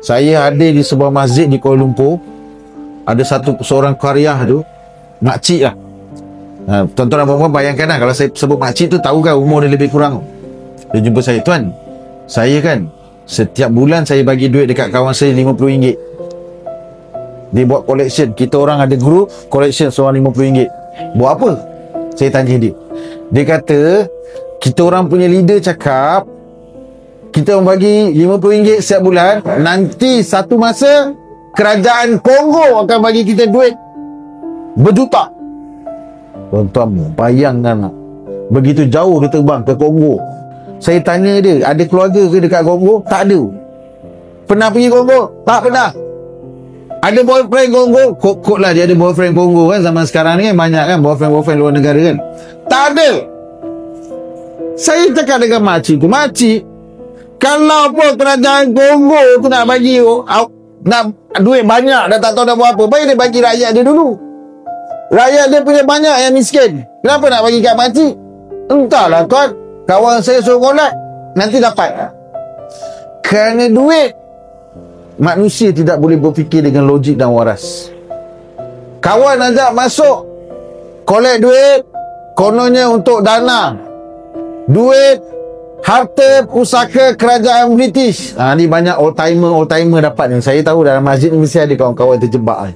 Saya ada di sebuah masjid di Kuala Lumpur. Ada seorang qaryah tu, makcik lah. Tuan-tuan dan puan-puan bayangkan lah, kalau saya sebut makcik tu, tahu kan umur dia lebih kurang. Dia jumpa saya, "Tuan, saya kan setiap bulan saya bagi duit dekat kawan saya RM50. Dia buat collection. Kita orang ada group collection seorang RM50. Buat apa?" Saya tanya dia. Dia kata, "Kita orang punya leader cakap kita orang bagi RM50 setiap bulan. Nanti satu masa kerajaan Kongo akan bagi kita duit berjuta." Tuan-tuan, bayangkan, begitu jauh dia terbang ke Kongo. Saya tanya dia, ada keluarga ke dekat Kongo? Tak ada. Pernah pergi Kongo? Tak pernah. Ada boyfriend Kongo? Kok lah dia ada boyfriend Kongo kan. Zaman sekarang ni kan banyak kan boyfriend luar negara kan. Tak ada. Saya cakap dengan makcik tu, "Makcik, kalau pun kerajaan Kongo tu nak bagi nak duit banyak, dah tak tahu dah buat apa, baik dia bagi rakyat dia dulu. Rakyat dia punya banyak yang miskin. Kenapa nak bagi kat makcik?" "Entahlah tuan, kawan saya suruh collect, nanti dapat." Kerana duit, manusia tidak boleh berfikir dengan logik dan waras. Kawan ajak masuk, collect duit, kononnya untuk dana, duit, harta pusaka kerajaan British. Ni banyak old timer dapat ni. Saya tahu dalam masjid ni mesti ada kawan-kawan terjebak ni.